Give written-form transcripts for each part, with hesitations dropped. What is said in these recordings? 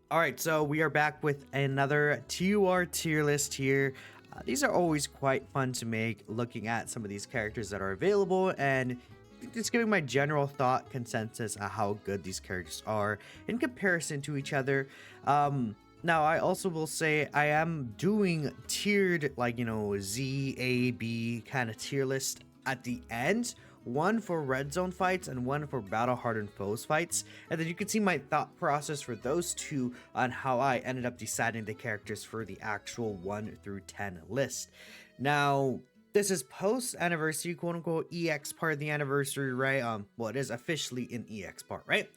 Alright, so we are back with another TUR tier list here. These are always quite fun to make, looking at some of these characters that are available and just giving my general thought consensus on how good these characters are in comparison to each other. Now, I also will say I am doing tiered, like, Z, A, B kind of tier list at the end. One for red zone fights and one for battle hardened foes fights, and then you can see my thought process for those two on how I ended up deciding the characters for the actual 1 through 10 list. Now, this is post anniversary, quote unquote, EX part of the anniversary, right? Well, it is officially an EX part, right?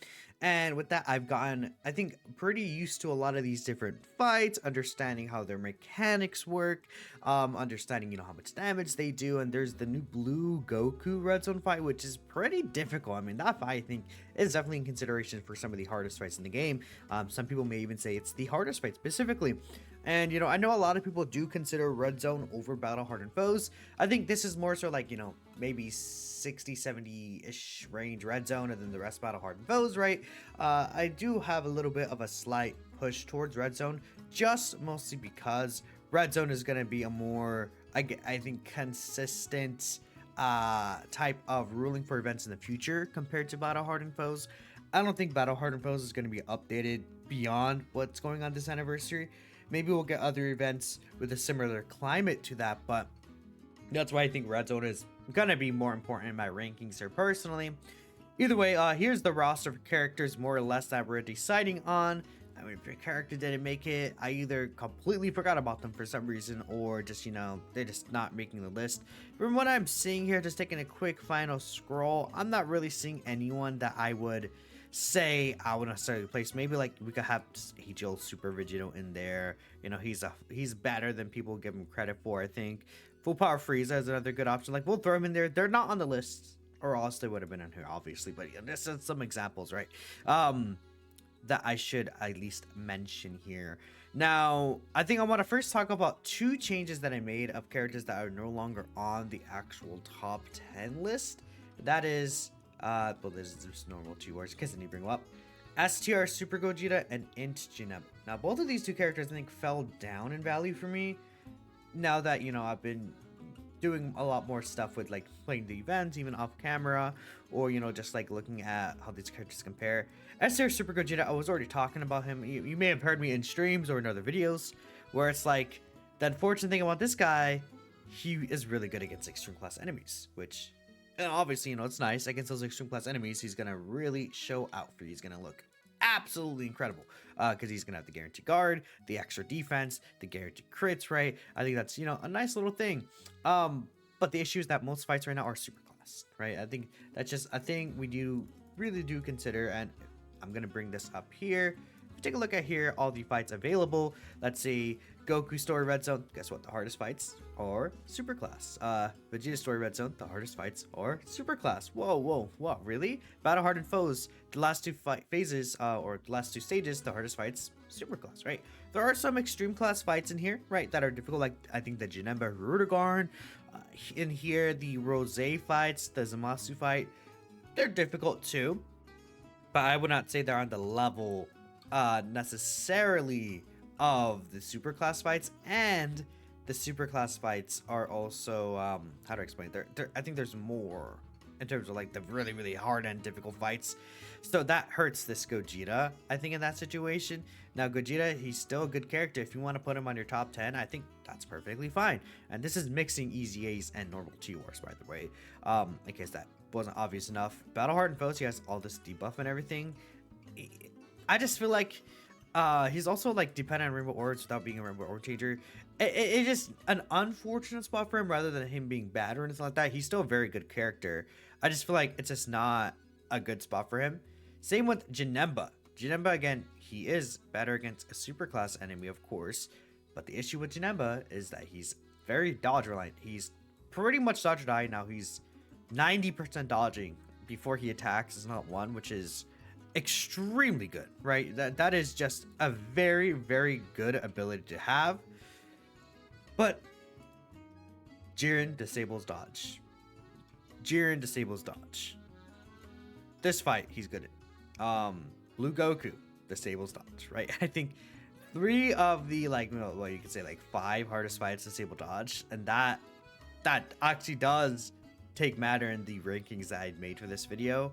And with that, I've gotten, I think, pretty used to a lot of these different fights, understanding how their mechanics work, understanding, how much damage they do. And there's the new blue Goku red zone fight, which is pretty difficult. I mean, that fight, I think, is definitely in consideration for some of the hardest fights in the game. Some people may even say it's the hardest fight specifically. And, I know a lot of people do consider red zone over battle hardened foes. I think this is more so like, maybe 60, 70-ish range red zone and then the rest battle hardened foes, right? I do have a little bit of a slight push towards red zone, just mostly because red zone is going to be a more, I think, consistent type of ruling for events in the future compared to battle hardened foes. I don't think battle hardened foes is going to be updated beyond what's going on this anniversary. Maybe we'll get other events with a similar climate to that, but that's why I think red zone is gonna be more important in my rankings here personally. Either way, here's the roster of characters more or less that we're deciding on. I mean, if your character didn't make it, I either completely forgot about them for some reason, or just, they're just not making the list. From what I'm seeing here, just taking a quick final scroll, I'm not really seeing anyone that I would say I would necessarily place. Maybe like we could have Angel Super Vegito in there. He's better than people give him credit for, I think. Full Power Frieza is another good option. Like, we'll throw him in there. They're not on the list, or else they would have been in here, obviously. But yeah, this is some examples, right? That I should at least mention here. Now, I think I want to first talk about two changes that I made of characters that are no longer on the actual top 10 list. That is, well, there's just normal two words, because I need to bring them up. STR Super Gogeta and Int Jineb. Now, both of these two characters, I think, fell down in value for me. Now that, I've been doing a lot more stuff with, like, playing the events, even off camera, or, just, like, looking at how these characters compare. STR Super Gogeta, I was already talking about him. You may have heard me in streams or in other videos, where it's like, the unfortunate thing about this guy, he is really good against extreme class enemies, which, obviously, it's nice. Against those extreme class enemies, he's gonna really show out for you. He's gonna look absolutely incredible, because he's gonna have the guaranteed guard, the extra defense, the guaranteed crits, right? I think that's, a nice little thing. But the issue is that most fights right now are super class, right? I think that's just a thing we really do consider, and I'm gonna bring this up here. If you take a look at here, all the fights available. Let's see, Goku Story Red Zone. Guess what? The hardest fights are super class. Vegeta Story Red Zone. The hardest fights are super class. Whoa, what? Really? Battle Hardened Foes. The last two fight phases, or the last two stages, the hardest fights, super class, right? There are some extreme class fights in here, right, that are difficult. Like I think the Janemba Rudigarn. In here, the Rose fights, the Zamasu fight, they're difficult too. But I would not say they're on the level necessarily of the super class fights, and the super class fights are also how do I explain it? I think there's more in terms of like the really hard and difficult fights, so that hurts this Gogeta, I think, in that situation. Now Gogeta, he's still a good character. If you want to put him on your top 10, I think that's perfectly fine. And this is mixing easy A's and normal TURs, by the way, in case that wasn't obvious enough. Battle Hardened Foes, he has all this debuff and everything. I just feel like he's also like dependent on Rainbow Orbs without being a Rainbow Orb changer. It's just an unfortunate spot for him, rather than him being bad or anything like that. He's still a very good character. I just feel like it's just not a good spot for him. Same with Janemba. Janemba, again, he is better against a super class enemy, of course. But the issue with Janemba is that he's very dodge reliant. He's pretty much dodge or die. Now he's 90% dodging before he attacks is not one, which is extremely good, right? That is just a very good ability to have. But Jiren disables dodge. This fight he's good at. Blue Goku, disables dodge, right? I think 3 of the like, well, you could say like 5 hardest fights disable dodge, and that actually does take matter in the rankings that I made for this video.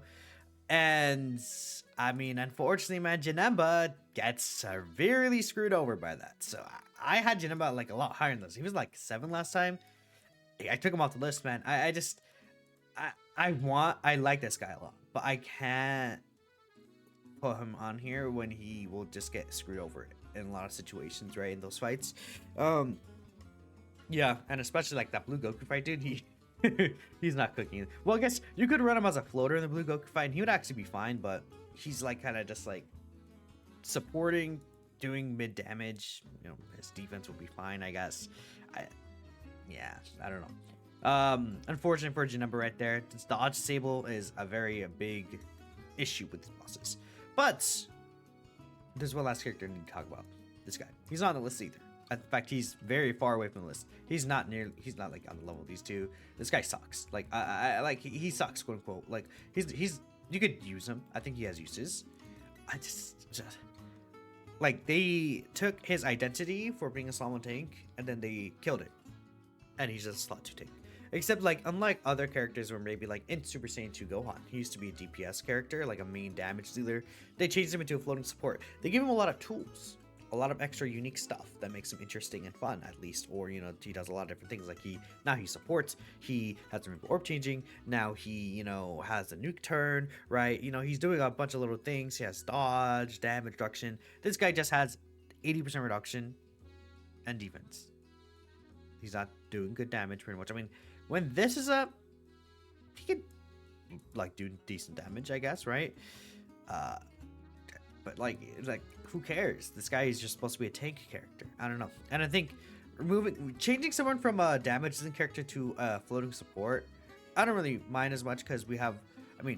And I mean, unfortunately, man, Janemba gets severely screwed over by that. So I had Janemba like a lot higher than this. He was like 7 last time. I took him off the list, man. I like this guy a lot, but I can't put him on here when he will just get screwed over in a lot of situations, right? In those fights. Yeah, and especially like that blue Goku fight, dude. He's not cooking. Well, I guess you could run him as a floater in the blue Goku fight, and he would actually be fine, but he's like kind of just like supporting, doing mid damage. You know, his defense will be fine, I guess. Yeah, I don't know. Unfortunate for Janemba right there. This dodge disable is a very big issue with these bosses. But there's one last character I need to talk about. This guy. He's not on the list either. In fact, he's very far away from the list. He's not like on the level of these two. This guy sucks. Like like he sucks, quote unquote. Like he's you could use him. I think he has uses. I just like they took his identity for being a slot 1 tank and then they killed it. And he's just a slot 2 tank. Except like unlike other characters where maybe like in Super Saiyan 2 Gohan, he used to be a DPS character, like a main damage dealer. They changed him into a floating support. They give him a lot of tools. A lot of extra unique stuff that makes him interesting and fun, at least. Or, you know, he does a lot of different things. Like now he supports, he has the orb changing, now he, you know, has a nuke turn, right? You know, he's doing a bunch of little things. He has dodge, damage reduction. This guy just has 80% reduction and defense. He's not doing good damage pretty much. I mean, when this is up, he could like do decent damage, I guess, right? But like who cares? This guy is just supposed to be a tank character. I don't know. And I think changing someone from a damage resistant character to a floating support, I don't really mind as much because we have a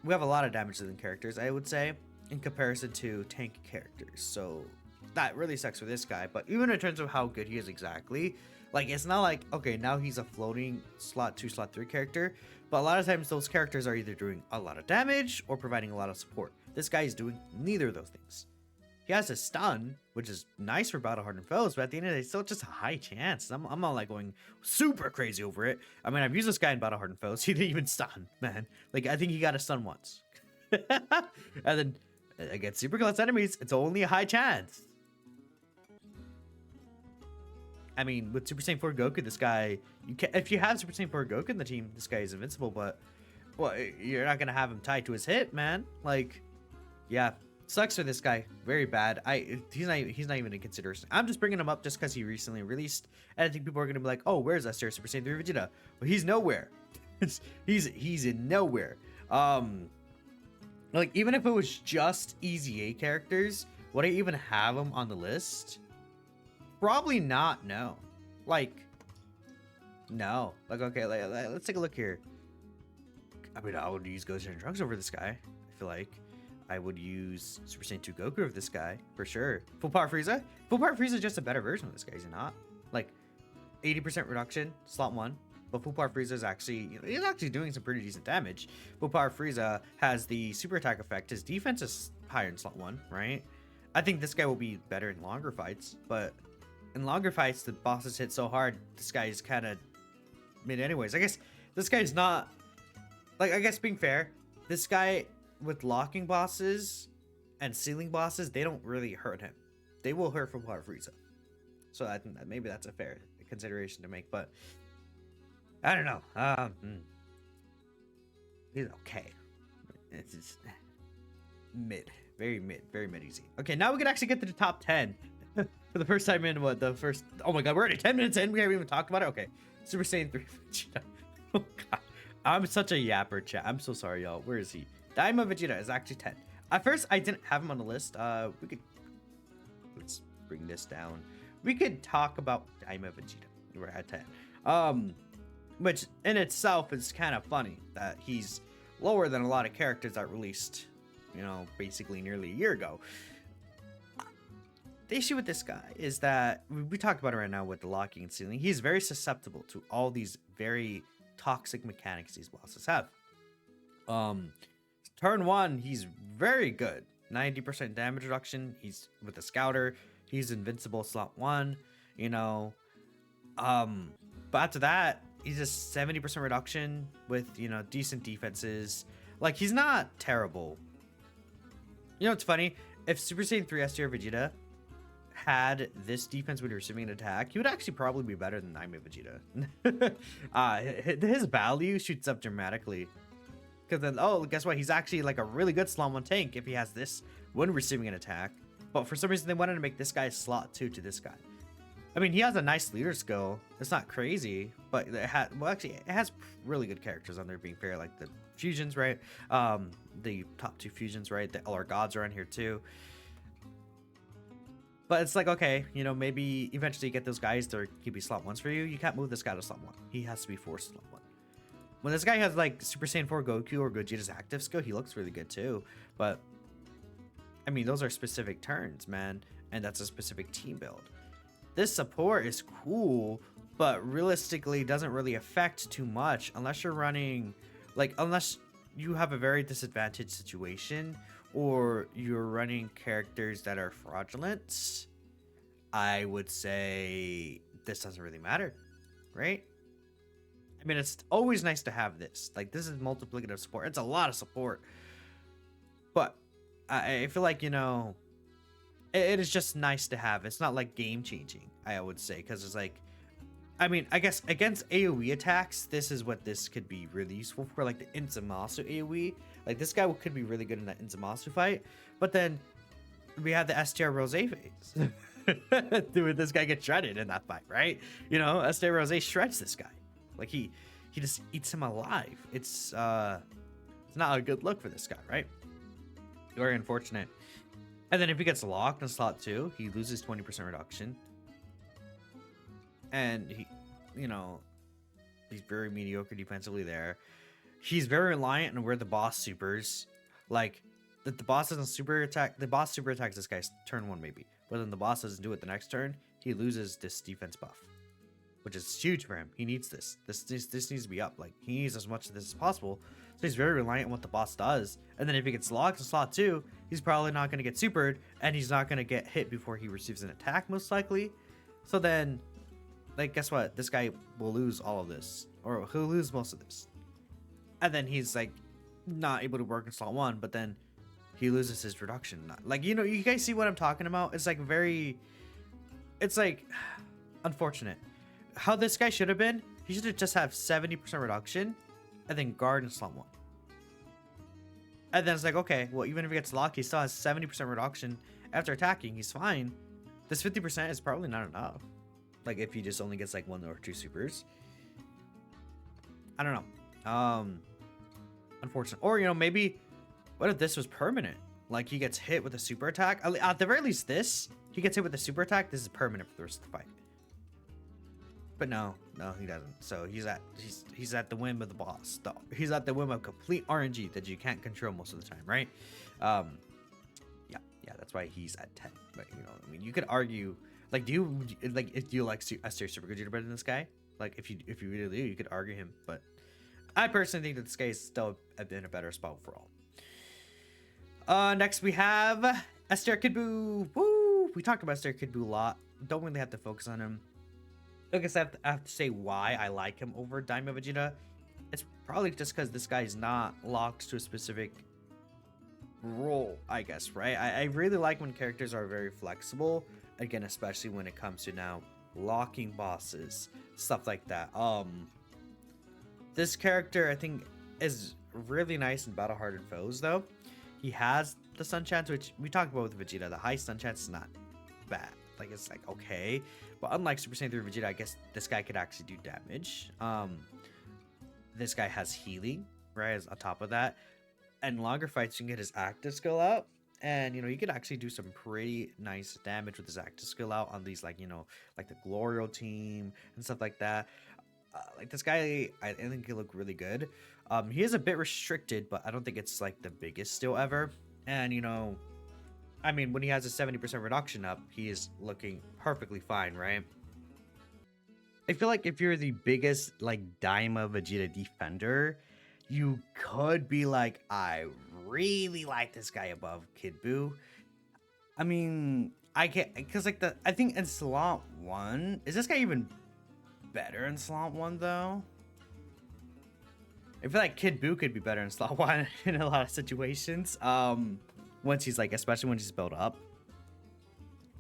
lot of damage resistant characters, I would say, in comparison to tank characters. So that really sucks for this guy. But even in terms of how good he is exactly, like it's not like, okay, now he's a floating slot 2, slot 3 character. But a lot of times those characters are either doing a lot of damage or providing a lot of support. This guy is doing neither of those things. He has a stun, which is nice for battle hardened foes, but at the end of the day, it's still just a high chance. I'm not like going super crazy over it. I mean, I've used this guy in battle hardened foes. He didn't even stun, man. Like, I think he got a stun once. And then against super close enemies, it's only a high chance. I mean, with Super Saiyan 4 Goku, this guy, if you have Super Saiyan 4 Goku in the team, this guy is invincible, but well, you're not gonna have him tied to his hit, man. Like, yeah, sucks for this guy, very bad. He's not even in consideration. I'm just bringing him up just because he recently released, and I think people are gonna be like, oh, where's Esther Super Saiyan 3 Vegeta? Well, he's nowhere. he's in nowhere. Like even if it was just easy A characters, would I even have him on the list? Probably not. No, like no. Like okay, let's take a look here. I mean, I would use Ghost and Trunks over this guy. I feel like I would use Super Saiyan 2 Goku over this guy for sure. Full Power Frieza. Full Power Frieza is just a better version of this guy, is he not? Like 80% reduction, slot 1. But Full Power Frieza is actually, he's actually doing some pretty decent damage. Full Power Frieza has the super attack effect. His defense is higher in slot 1, right? I think this guy will be better in longer fights, but in longer fights, the bosses hit so hard, this guy is kind of mid anyways. I guess this guy's not, like, I guess being fair, this guy with locking bosses and ceiling bosses, they don't really hurt him. They will hurt Full Power Frieza. So I think that maybe that's a fair consideration to make, but I don't know. He's okay. It's just mid. Very mid easy. Okay, now we can actually get to the top 10. For the first time in oh my god, we're already 10 minutes in. We haven't even talked about it. Okay. Super Saiyan 3 Vegeta. Oh god. I'm such a yapper, chat. I'm so sorry, y'all. Where is he? Daima Vegeta is actually 10. At first, I didn't have him on the list. Let's bring this down. We could talk about Daima Vegeta. We're at 10. Which in itself is kind of funny that he's lower than a lot of characters that released, you know, basically nearly a year ago. The issue with this guy is that we talked about it right now with the locking and sealing. He's very susceptible to all these very toxic mechanics these bosses have. Turn 1, he's very good. 90% damage reduction. He's with the Scouter. He's invincible slot 1, you know. But after that, he's just 70% reduction with, you know, decent defenses. Like, he's not terrible. You know what's funny? If Super Saiyan 3 S tier Vegeta had this defense when you're receiving an attack, he would actually probably be better than Naime Vegeta. His value shoots up dramatically. Because then, oh, guess what? He's actually like a really good slot 1 tank if he has this when receiving an attack. But for some reason, they wanted to make this guy slot 2 to this guy. I mean, he has a nice leader skill. It's not crazy, but it has really good characters on there, being fair, like the fusions, right? The top 2 fusions, right? All our gods are on here too. But it's like, okay, you know, maybe eventually you get those guys to be slot 1s for you. You can't move this guy to slot 1. He has to be forced slot 1. When this guy has like Super Saiyan 4 Goku or Gogeta's active skill, he looks really good too. But I mean, those are specific turns, man, and that's a specific team build. This support is cool, but realistically doesn't really affect too much unless you're running, like, unless you have a very disadvantaged situation or you're running characters that are fraudulent. I would say this doesn't really matter, right? I mean, it's always nice to have this. Like, this is multiplicative support. It's a lot of support. But I feel like, you know, it is just nice to have. It's not like game changing, I would say, because it's like, I mean, I guess against AoE attacks, this is what this could be really useful for, like the Inzamasu AoE. Like, this guy could be really good in that Inzamasu fight. But then we had the STR Rose phase. Dude, this guy gets shredded in that fight, right? You know, STR Rose shreds this guy. Like, he just eats him alive. It's not a good look for this guy, right? Very unfortunate. And then if he gets locked in slot 2, he loses 20% reduction. And he, you know, he's very mediocre defensively there. He's very reliant on where the boss supers. Like, the boss doesn't super attack. The boss super attacks this guy's turn 1 maybe. But then the boss doesn't do it the next turn. He loses this defense buff, which is huge for him. He needs this. This needs to be up. Like, he needs as much of this as possible. So he's very reliant on what the boss does. And then if he gets locked in slot 2, he's probably not going to get supered, and he's not going to get hit before he receives an attack, most likely. So then, like, guess what? This guy will lose all of this, or he'll lose most of this. And then he's like not able to work in slot 1, but then he loses his reduction. Like, you know, you guys see what I'm talking about? It's like it's like unfortunate. How this guy should have been, he should have just have 70% reduction and then guard in slot 1. And then it's like, okay, well, even if he gets locked, he still has 70% reduction after attacking. He's fine. This 50% is probably not enough. Like, if he just only gets like 1 or 2 supers. I don't know. Unfortunate. Or, you know, maybe, what if this was permanent? Like, he gets hit with a super attack. At the very least, he gets hit with a super attack. This is permanent for the rest of the fight. But no, he doesn't. So he's at the whim of the boss. He's at the whim of complete RNG that you can't control most of the time, right? Yeah, that's why he's at 10. But, you know, I mean, you could argue, like, do you like S-tier Super Gogeta better than this guy? Like, if you really do, you could argue him. But I personally think that this guy is still in a better spot overall. Next we have S-tier Kid Buu. Woo! We talked about S-tier Kid Buu a lot. Don't really have to focus on him. I guess I have to say why I like him over Daima Vegeta. It's probably just because this guy's not locked to a specific role, I guess, right? I really like when characters are very flexible. Again, especially when it comes to now locking bosses, stuff like that. This character, I think, is really nice in Battle Hardened Foes, though. He has the stun chance, which we talked about with Vegeta. The high stun chance is not bad. Like, it's like, okay. But unlike Super Saiyan 3 Vegeta, I guess this guy could actually do damage. This guy has healing, right, as on top of that. And longer fights, you can get his active skill out. And, you know, you could actually do some pretty nice damage with his active skill out on these, like, you know, like the Glorio team and stuff like that. Like, this guy, I think he'll look really good. He is a bit restricted, but I don't think it's, like, the biggest steal ever. And, you know, I mean, when he has a 70% reduction up, he is looking perfectly fine, right? I feel like if you're the biggest, like, Daima Vegeta defender, you could be like, I really like this guy above Kid Buu. I mean, I can't, because like I think in slot 1, is this guy even better in slot 1 though? I feel like Kid Buu could be better in slot 1 in a lot of situations. Once he's like, especially when he's built up.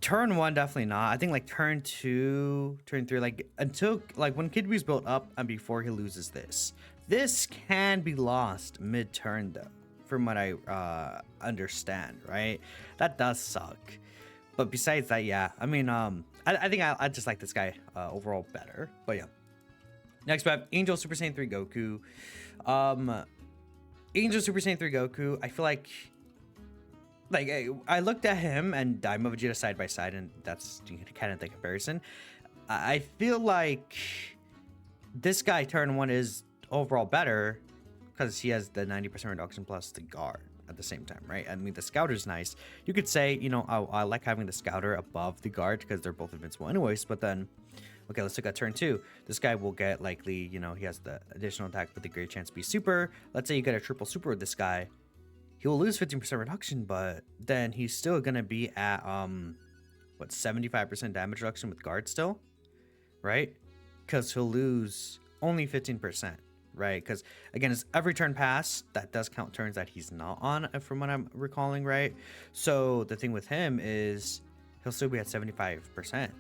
Turn 1, definitely not. I think like turn 2, turn 3, like until like when Kid Buu's built up and before he loses this. This can be lost mid-turn though, from what I understand, right? That does suck. But besides that, yeah, I mean, I think I just like this guy overall better. But yeah. Next we have Angel Super Saiyan 3 Goku. Angel Super Saiyan 3 Goku, I feel like I looked at him and Daima Vegeta side by side, and that's kind of the comparison. I feel like this guy turn 1 is overall better because he has the 90% reduction plus the guard at the same time, right? I mean, the Scouter's nice. You could say, you know, I like having the Scouter above the guard because they're both invincible anyways, but then, okay, let's look at turn 2. This guy will get likely, you know, he has the additional attack with a great chance to be super. Let's say you get a triple super with this guy. He will lose 15% reduction, but then he's still gonna be at what, 75% damage reduction with guard still, right? Because he'll lose only 15%, right? Because again, it's every turn pass that does count turns that he's not on, from what I'm recalling, right? So the thing with him is he'll still be at 75%.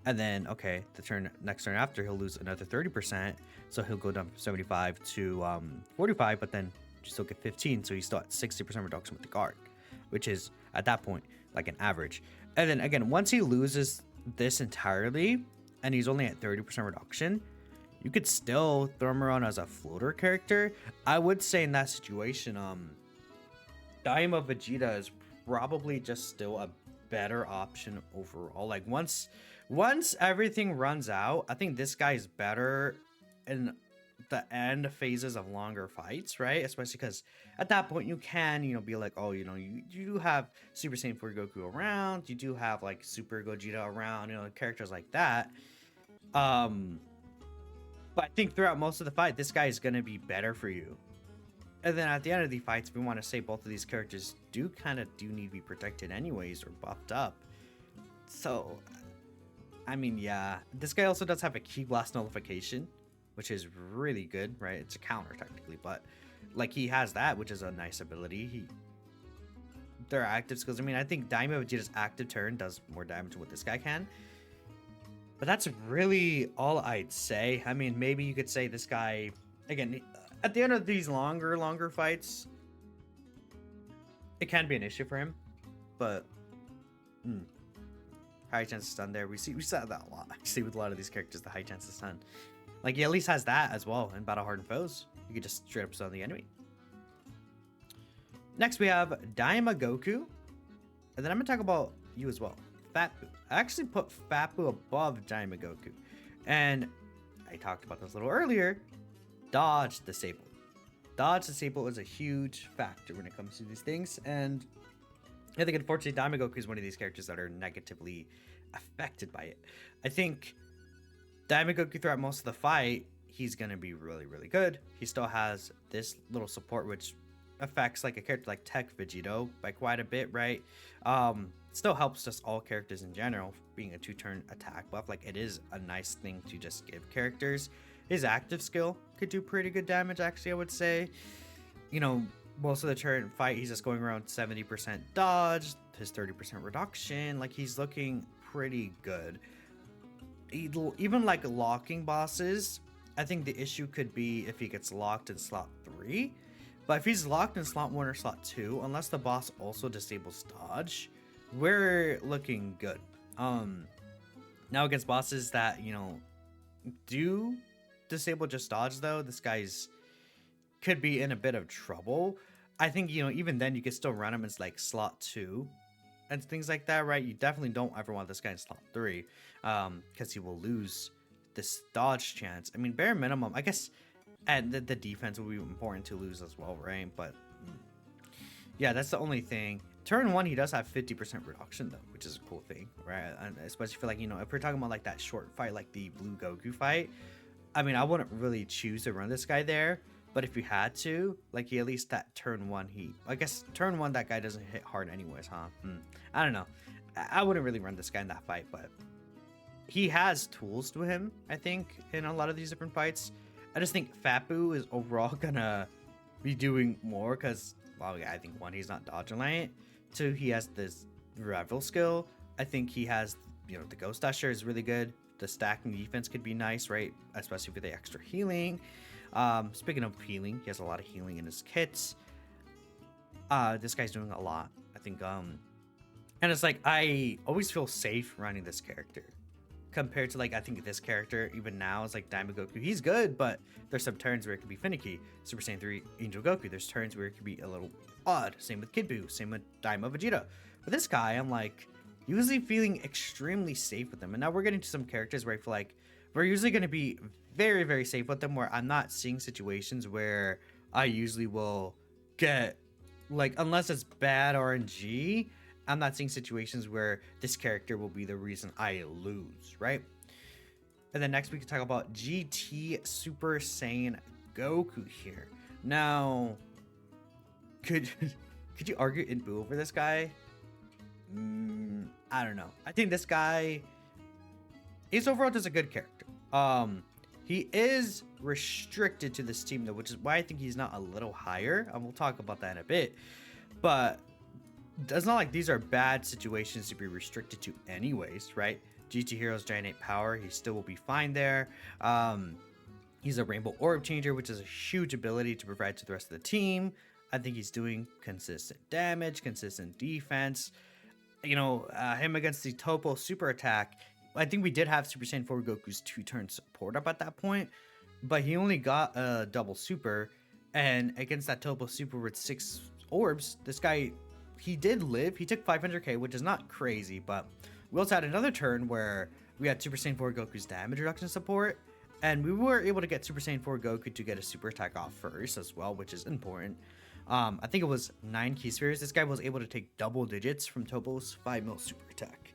And then, okay, the next turn after, he'll lose another 30%. So he'll go down from 75 to 45, but then you still get 15. So he's still at 60% reduction with the guard, which is at that point like an average. And then again, once he loses this entirely and he's only at 30% reduction, you could still throw him around as a floater character. I would say in that situation, Daima Vegeta is probably just still a better option overall. Like once everything runs out, I think this guy is better in the end phases of longer fights, right? Especially because at that point you can, you know, be like, oh, you know, you do have Super Saiyan 4 Goku around, you do have like Super Gogeta around, you know, characters like that. But I think throughout most of the fight, this guy is going to be better for you. And then at the end of the fights, we want to say both of these characters do need to be protected anyways, or buffed up. So, I mean, yeah, this guy also does have a Ki Blast nullification, which is really good, right? It's a counter technically, but like he has that, which is a nice ability. Their active skills. I mean, I think Daima Vegeta's active turn does more damage than what this guy can. But that's really all I'd say. I mean, maybe you could say this guy, again, at the end of these longer fights, it can be an issue for him. But high chance of stun there. We saw that a lot. Actually, with a lot of these characters, the high chance of stun. Like, he at least has that as well in Battle Hardened Foes. You could just straight up stun the enemy. Next, we have Daima Goku. And then I'm going to talk about you as well. Fat Buu. I actually put Fat Buu above Daima Goku. And I talked about this a little earlier. Dodge Disable. Dodge Disable is a huge factor when it comes to these things. And I think, unfortunately, Daima Goku is one of these characters that are negatively affected by it. I think Daima Goku throughout most of the fight, he's going to be really, really good. He still has this little support, which affects like a character like Tech Vegito by quite a bit, right? Still helps just all characters in general, being a 2-turn attack buff. Like, it is a nice thing to just give characters. His active skill could do pretty good damage, actually, I would say. You know, most of the turn fight, he's just going around 70% dodge, his 30% reduction. Like, he's looking pretty good. Even like locking bosses, I think the issue could be if he gets locked in slot 3. But if he's locked in slot 1 or slot 2, unless the boss also disables dodge, we're looking good. Now against bosses that, you know, do disable just dodge though, this guy's could be in a bit of trouble. I think, you know, even then you can still run him as like slot 2 and things like that, right? You definitely don't ever want this guy in slot 3 because he will lose this dodge chance. I mean, bare minimum, I guess, and the defense will be important to lose as well, right? But yeah, that's the only thing. Turn 1, he does have 50% reduction though, which is a cool thing, right? And especially for like, you know, if we're talking about like that short fight, like the Blue Goku fight, I mean, I wouldn't really choose to run this guy there. But if you had to, like, he at least that turn one, I guess turn one, that guy doesn't hit hard anyways, huh? I don't know. I wouldn't really run this guy in that fight, but he has tools to him, I think, in a lot of these different fights. I just think Fapu is overall gonna be doing more because, well, yeah, I think one, he's not dodging light. Two, he has this revival skill. I think he has, the Ghost Usher is really good. The stacking defense could be nice, right? Especially with the extra healing. Speaking of healing, he has a lot of healing in his kits. This guy's doing a lot, I think. And it's like, I always feel safe running this character compared to, like, I think this character even now is like Diamond Goku. He's good, but there's some turns where it could be finicky. Super Saiyan 3 Angel Goku, there's turns where it could be a little odd. Same with Kid Buu, same with Daima Vegeta. But this guy, I'm like usually feeling extremely safe with him. And now we're getting to some characters where I feel like we're usually going to be very, very safe with them, where I'm not seeing situations where I usually will get, like, unless it's bad RNG, I'm not seeing situations where this character will be the reason I lose, right? And then next we can talk about GT Super Saiyan Goku here. Now, could you argue in Buu over this guy? I don't know. I think this guy is overall just a good character. He is restricted to this team though, which is why I think he's not a little higher. And we'll talk about that in a bit. But it's not like these are bad situations to be restricted to anyways, right? GT Heroes Giant 8 Power, he still will be fine there. He's a Rainbow Orb Changer, which is a huge ability to provide to the rest of the team. I think he's doing consistent damage, consistent defense. Him against the Topo super attack, I think we did have Super Saiyan 4 Goku's 2-turn support up at that point, but he only got a double super, and against that Topo super with 6 orbs, this guy, he did live. He took 500k, which is not crazy, but we also had another turn where we had Super Saiyan 4 Goku's damage reduction support, and we were able to get Super Saiyan 4 Goku to get a super attack off first as well, which is important. I think it was 9 key spheres. This guy was able to take double digits from Topo's 5 mil super attack.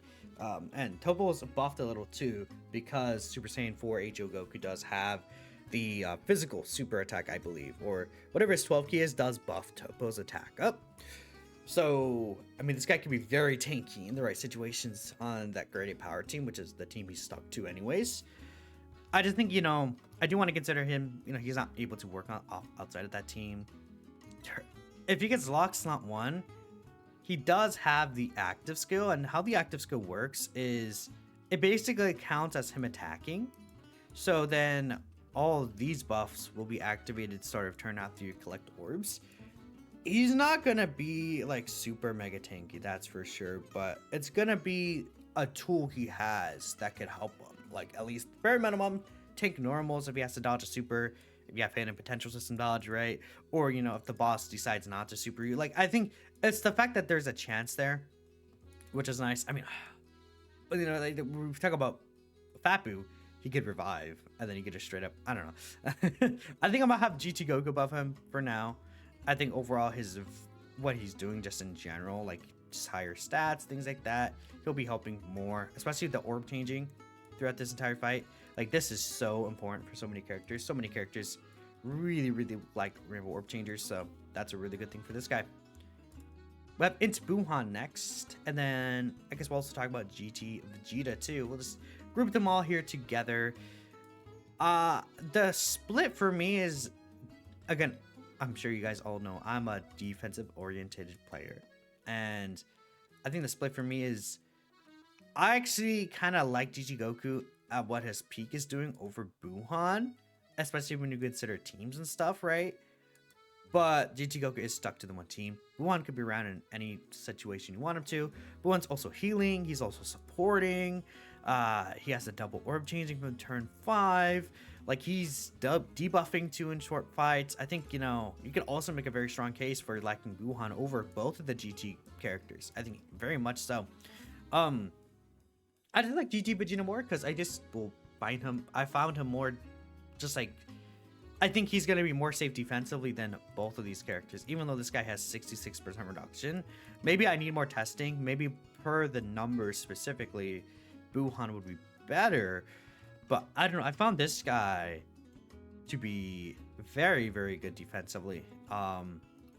And Topo was buffed a little too, because Super Saiyan 4 HO Goku does have the physical super attack, I believe, or whatever his 12 key is, does buff Topo's attack up. So, I mean, this guy can be very tanky in the right situations on that grade 8 power team, which is the team he's stuck to anyways. I just think, I do want to consider him, he's not able to work on outside of that team. If he gets Lock Slot 1, he does have the active skill, and how the active skill works is it basically counts as him attacking. So then all of these buffs will be activated start of turn after you collect orbs. He's not gonna be like super mega tanky, that's for sure, but it's gonna be a tool he has that could help him. Like, at least bare minimum, tank normals if he has to dodge a super, if you have Phantom Potential System dodge, right? Or, if the boss decides not to super you. Like, I think it's the fact that there's a chance there, which is nice. I mean, like, we talk about Fapu, he could revive, and then he could just straight up, I don't know. I think I'm gonna have GT Goku buff him for now. I think overall what he's doing just in general, like just higher stats, things like that, he'll be helping more, especially the orb changing throughout this entire fight. Like, this is so important for so many characters. So many characters really, really like Rainbow Orb Changers, so that's a really good thing for this guy. We have into Buuhan next, and then I guess we'll also talk about GT Vegeta too. We'll just group them all here together. The split for me is, again, I'm sure you guys all know I'm a defensive oriented player, and I think the split for me is I actually kind of like GT Goku at what his peak is doing over Buuhan, especially when you consider teams and stuff, right? But GT Goku is stuck to the one team. Buuhan could be around in any situation you want him to. Buuhan's also healing. He's also supporting. He has a double orb changing from turn 5. Like, he's debuffing too in short fights. I think, you could also make a very strong case for liking Buuhan over both of the GT characters. I think very much so. I just like GT Vegeta more because I just will find him. I found him more just like, I think he's going to be more safe defensively than both of these characters, even though this guy has 66% reduction. Maybe I need more testing. Maybe per the numbers specifically, Buuhan would be better. But I don't know. I found this guy to be very, very good defensively.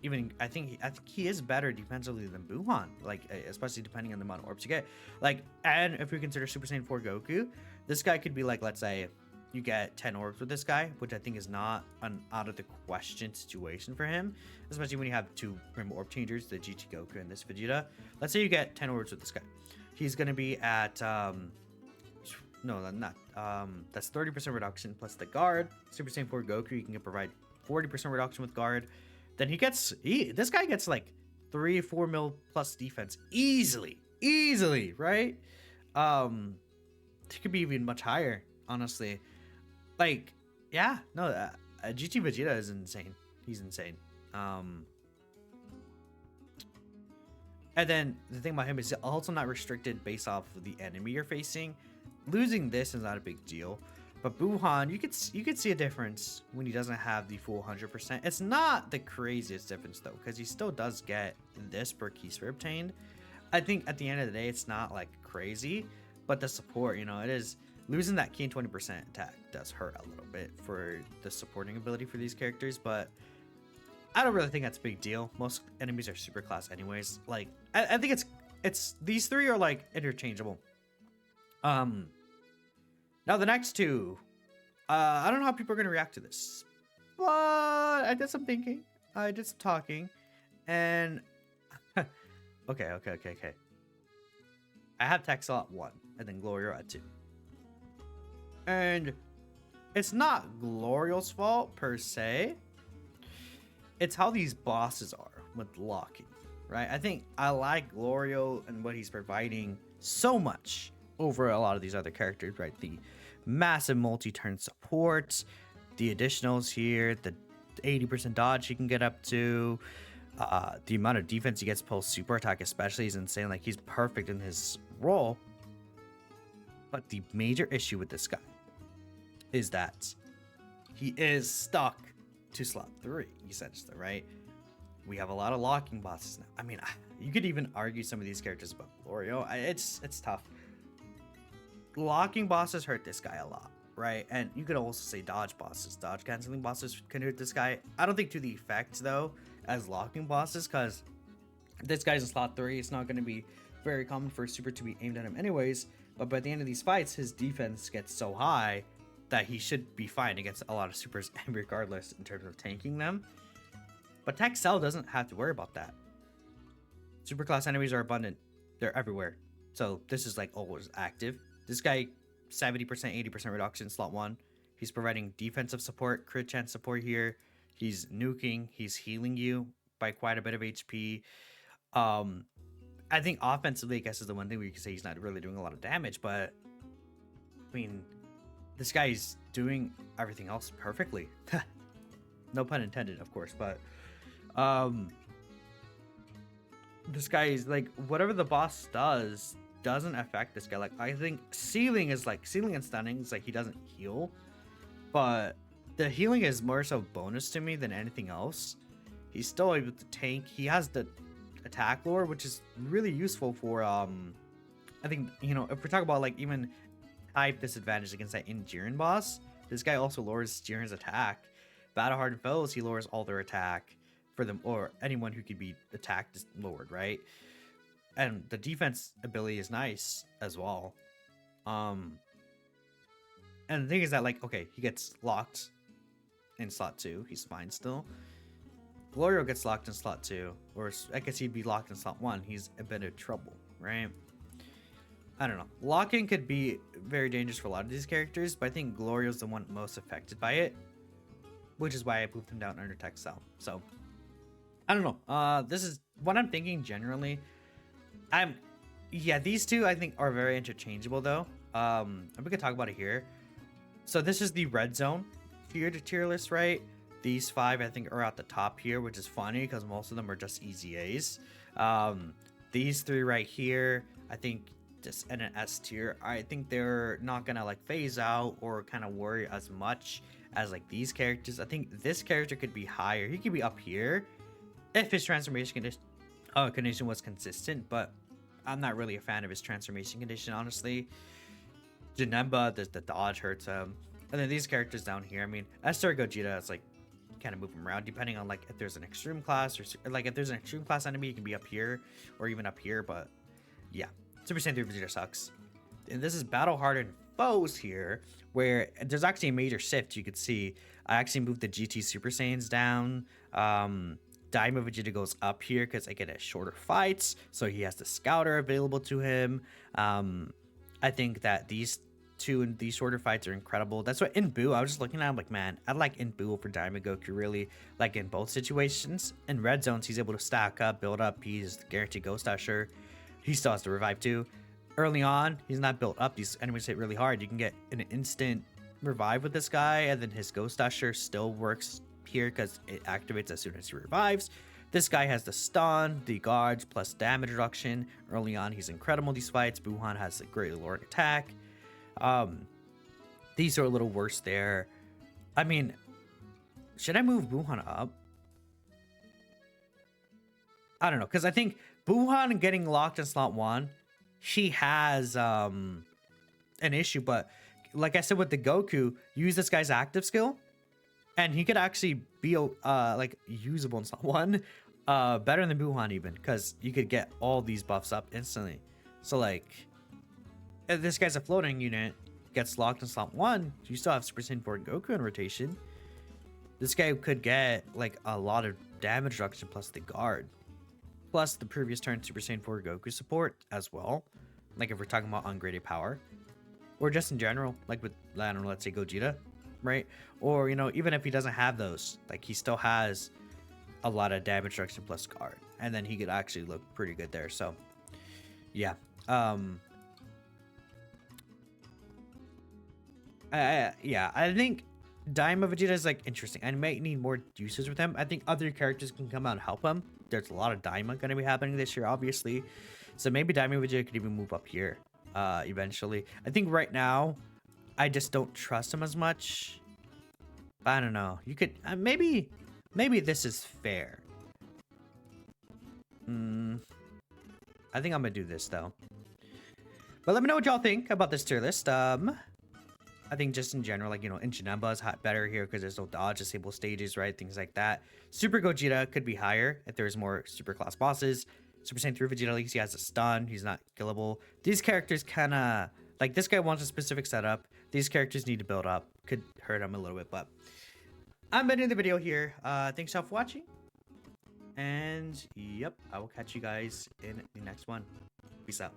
Even I think he is better defensively than Buhan, like especially depending on the amount of orbs you get. Like, and if we consider Super Saiyan 4 Goku, this guy could be like, let's say you get 10 orbs with this guy, which I think is not an out of the question situation for him, especially when you have two Rainbow Orb Changers, the GT Goku and this Vegeta. Let's say you get 10 orbs with this guy. He's gonna be at no, not that's 30% reduction plus the guard. Super Saiyan 4 Goku, you can provide 40% reduction with guard. Then this guy gets like 3-4 mil plus defense easily, right? It could be even much higher, honestly. Like, yeah, no, GT Vegeta is insane. He's insane. And then the thing about him is also not restricted based off of the enemy you're facing. Losing this is not a big deal. But Buhan, you could see a difference when he doesn't have the full 100%. It's not the craziest difference though, because he still does get this per key sphere obtained. I think at the end of the day, it's not like crazy, but the support, you know, it is losing that key and 20% attack does hurt a little bit for the supporting ability for these characters. But I don't really think that's a big deal. Most enemies are super class anyways. Like I think it's these three are like interchangeable. Now the next two, I don't know how people are going to react to this, but I did some thinking, I did some talking, and okay. I have Texel at 1, and then Glorio at 2. And it's not Glorio's fault per se, it's how these bosses are with locking, right? I think I like Glorio and what he's providing so much over a lot of these other characters, right? The massive multi-turn support, the additionals here, the 80% dodge he can get up to, the amount of defense he gets post super attack especially is insane. Like, he's perfect in his role. But the major issue with this guy is that he is stuck to slot 3, essentially, right? We have a lot of locking bosses now. I mean, you could even argue some of these characters above Glorio. It's tough. Locking bosses hurt this guy a lot, right? And you could also say dodge bosses. Dodge canceling bosses can hurt this guy. I don't think to the effect, though, as locking bosses, because this guy's in slot 3. It's not going to be very common for a super to be aimed at him anyways. But by the end of these fights, his defense gets so high that he should be fine against a lot of supers regardless in terms of tanking them. But Texel doesn't have to worry about that. Superclass enemies are abundant. They're everywhere. So this is like always active. This guy, 70%, 80% reduction, slot 1. He's providing defensive support, crit chance support here. He's nuking. He's healing you by quite a bit of HP. I think offensively, I guess, is the one thing where you can say he's not really doing a lot of damage. But, I mean, this guy's doing everything else perfectly. No pun intended, of course. But this guy is like, whatever the boss doesn't affect this guy. Like, I think sealing and stunning is like he doesn't heal, but the healing is more so bonus to me than anything else. He's still able to tank. He has the attack lore, which is really useful for I think, you know, if we're talking about like even type disadvantage against that Jiren boss, this guy also lowers Jiren's attack. Battle hardened foes, he lowers all their attack for them, or anyone who could be attacked is lowered, right? And the defense ability is nice as well. And the thing is that, like, okay, he gets locked in slot 2. He's fine still. Glorio gets locked in slot 2. Or I guess he'd be locked in slot 1. He's a bit of trouble, right? I don't know. Locking could be very dangerous for a lot of these characters, but I think Glorio's the one most affected by it. Which is why I moved him down under Texel. So, I don't know. This is what I'm thinking generally. Yeah, these two I think are very interchangeable though. And we could talk about it here. So this is the red zone tier list, right? These 5 I think are at the top here, which is funny because most of them are just easy A's. These 3 right here, I think just in an S tier. I think they're not gonna like phase out or kind of worry as much as like these characters. I think this character could be higher. He could be up here if his transformation condition was consistent, but I'm not really a fan of his transformation condition, honestly. Janemba, the dodge hurts him. And then these characters down here, I mean, Esther Gogeta is like kind of move him around depending on like if there's an extreme class or like if there's an extreme class enemy, you can be up here or even up here. But yeah, Super Saiyan 3 Vegeta sucks. And this is battle hardened foes here, where there's actually a major shift. You could see I actually moved the GT Super Saiyans down. Daima Vegeta goes up here because I get a shorter fights, so he has the Scouter available to him. I think that these two and these shorter fights are incredible. That's what in Buu, I was just looking at him like, man, I'd like in Buu for Daima Goku really, like in both situations. In red zones, he's able to stack up, build up. He's guaranteed Ghost Usher. He still has to revive too. Early on, he's not built up. These enemies hit really hard. You can get an instant revive with this guy, and then his Ghost Usher still works here because it activates as soon as he revives. This guy has the stun, the guards, plus damage reduction. Early on, he's incredible in these fights. Buhan has a great alluring attack. These are a little worse there. I mean, should I move Buhan up? I don't know, because I think Buhan getting locked in slot 1, he has an issue, but like I said with the Goku, use this guy's active skill, and he could actually be like usable in slot 1, better than Buhan even, because you could get all these buffs up instantly. So like, if this guy's a floating unit, gets locked in slot 1, you still have Super Saiyan 4 Goku in rotation. This guy could get like a lot of damage reduction plus the guard. Plus the previous turn Super Saiyan 4 Goku support as well. Like if we're talking about ungraded power. Or just in general, like with, I don't know, let's say Gogeta, right? Or, you know, even if he doesn't have those, like he still has a lot of damage reduction plus guard. And then he could actually look pretty good there. So, yeah. Yeah, I think Daima Vegeta is like interesting. I might need more uses with him. I think other characters can come out and help him. There's a lot of Daima going to be happening this year, obviously. So maybe Daima Vegeta could even move up here eventually. I think right now, I just don't trust him as much. But I don't know. You could maybe this is fair. I think I'm gonna do this though. But let me know what y'all think about this tier list. I think just in general, like, you know, in Janemba is better here because there's no dodge, disable stages, right? Things like that. Super Gogeta could be higher if there's more super class bosses. Super Saiyan 3 Vegeta, at least he has a stun. He's not killable. These characters kind of, like, this guy wants a specific setup. These characters need to build up. Could hurt him a little bit, but I'm ending the video here. Thanks y'all for watching. And, yep, I will catch you guys in the next one. Peace out.